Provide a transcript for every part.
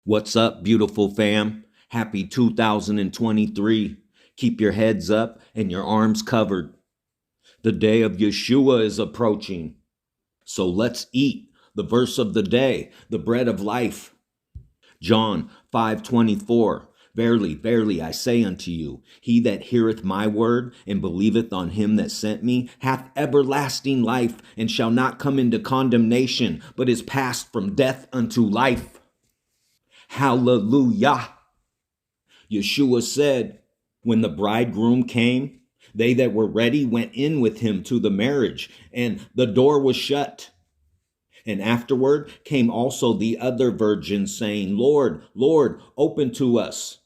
What's up, beautiful fam? Happy 2023. Keep your heads up and your arms covered. The day of Yeshua is approaching. So let's eat the verse of the day, the bread of life. John 5:24. Verily, verily, I say unto you, he that heareth my word and believeth on him that sent me hath everlasting life, and shall not come into condemnation, but is passed from death unto life. Hallelujah. Yeshua said, when the bridegroom came, they that were ready went in with him to the marriage, and the door was shut. And afterward came also the other virgins, saying, Lord, Lord, open to us.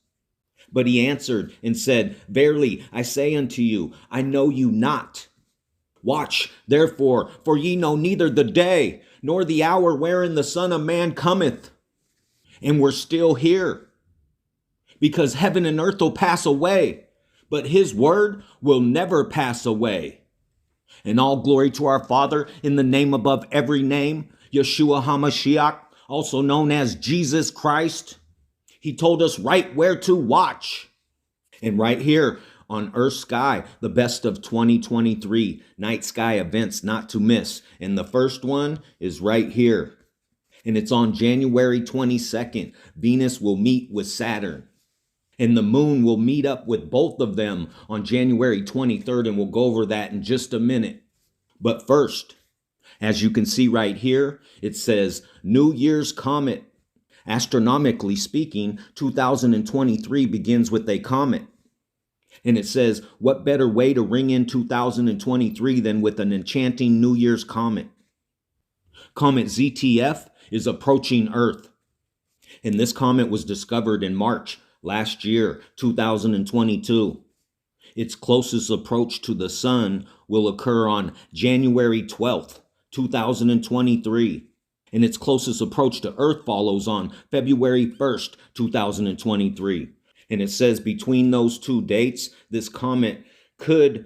But he answered and said, Verily, I say unto you, I know you not. Watch, therefore, for ye know neither the day nor the hour wherein the Son of Man cometh. And we're still here, because heaven and earth will pass away, but his word will never pass away. And all glory to our Father in the name above every name, Yeshua HaMashiach, also known as Jesus Christ. He told us right where to watch. And right here on Earth Sky, the best of 2023, night sky events not to miss. And the first one is right here. And it's on January 22nd. Venus will meet with Saturn. And the moon will meet up with both of them on January 23rd. And we'll go over that in just a minute. But first, as you can see right here, it says New Year's Comet. Astronomically speaking, 2023 begins with a comet. And it says, what better way to ring in 2023 than with an enchanting New Year's comet? Comet ZTF is approaching Earth. And this comet was discovered in March last year, 2022. Its closest approach to the sun will occur on January 12th, 2023. And its closest approach to Earth follows on February 1st, 2023. And it says between those two dates, this comet could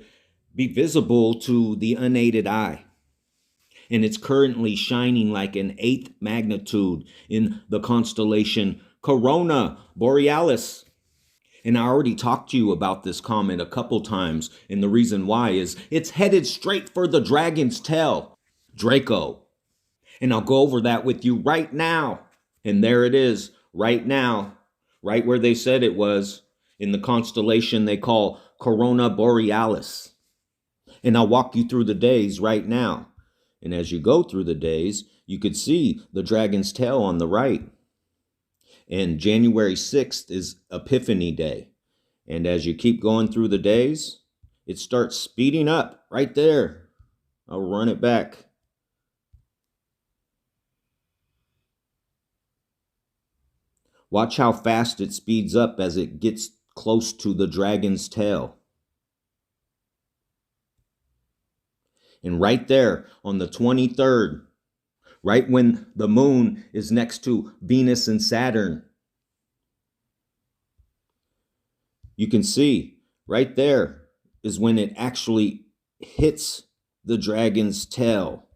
be visible to the unaided eye. And it's currently shining like an 8th magnitude in the constellation Corona Borealis. And I already talked to you about this comet a couple times. And the reason why is it's headed straight for the dragon's tail, Draco. And I'll go over that with you right now. And there it is, right now, right where they said it was, in the constellation they call Corona Borealis. And I'll walk you through the days right now. And as you go through the days, you could see the dragon's tail on the right. And January 6th is Epiphany Day. And as you keep going through the days, it starts speeding up right there. I'll run it back. Watch how fast it speeds up as it gets close to the dragon's tail. And right there on the 23rd, right when the moon is next to Venus and Saturn, you can see right there is when it actually hits the dragon's tail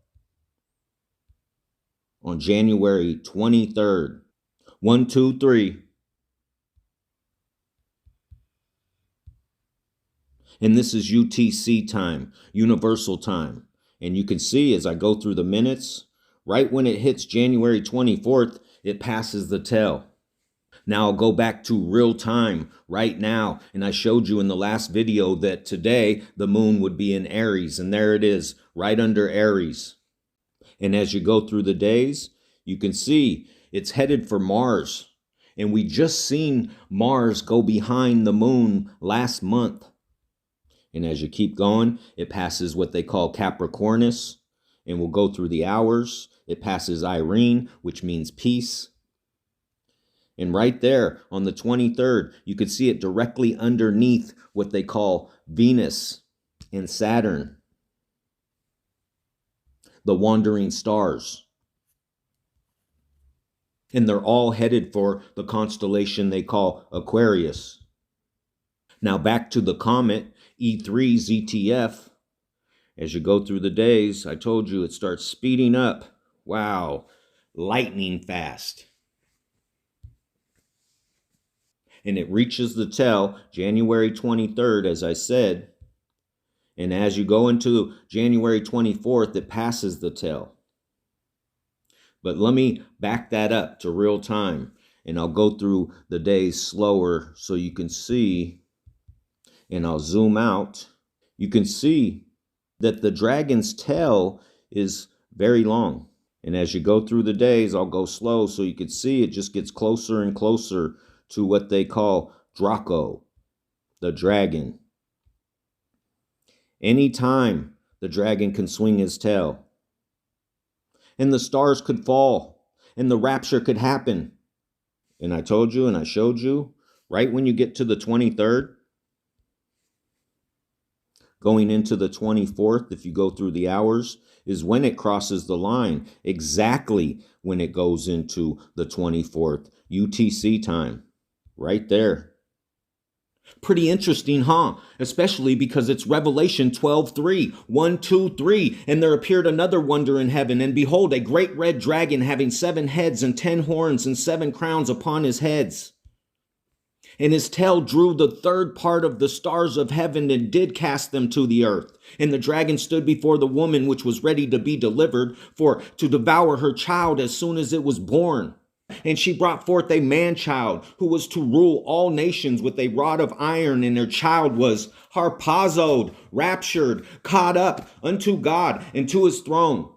on January 23rd. 1, 2, 3. And this is UTC time, Universal Time. And you can see as I go through the minutes, right when it hits January 24th, it passes the tail. Now I'll go back to real time right now. And I showed you in the last video that today the moon would be in Aries. And there it is, right under Aries. And as you go through the days, you can see it's headed for Mars. And we just seen Mars go behind the moon last month. And as you keep going, it passes what they call Capricornus. And we'll go through the hours. It passes Irene, which means peace. And right there on the 23rd, you could see it directly underneath what they call Venus and Saturn, the wandering stars. And they're all headed for the constellation they call Aquarius. Now back to the comet E3 ZTF. As you go through the days, I told you it starts speeding up. Wow, lightning fast. And it reaches the tail January 23rd, as I said. And as you go into January 24th, it passes the tail. But let me back that up to real time. And I'll go through the days slower so you can see. And I'll zoom out. You can see that the dragon's tail is very long. And as you go through the days, I'll go slow so you can see it just gets closer and closer to what they call Draco, the dragon. Anytime the dragon can swing his tail. And the stars could fall. And the rapture could happen. And I told you and I showed you, right when you get to the 23rd, going into the 24th, if you go through the hours, is when it crosses the line. Exactly when it goes into the 24th, UTC time. Right there. Pretty interesting, huh? Especially because it's Revelation 12:3, 1, 2, 3. And there appeared another wonder in heaven, and behold, a great red dragon having 7 heads and 10 horns and 7 crowns upon his heads. And his tail drew the 3rd part of the stars of heaven and did cast them to the earth. And the dragon stood before the woman which was ready to be delivered, for to devour her child as soon as it was born. And she brought forth a man-child who was to rule all nations with a rod of iron, and her child was harpazoed, raptured, caught up unto God and to his throne.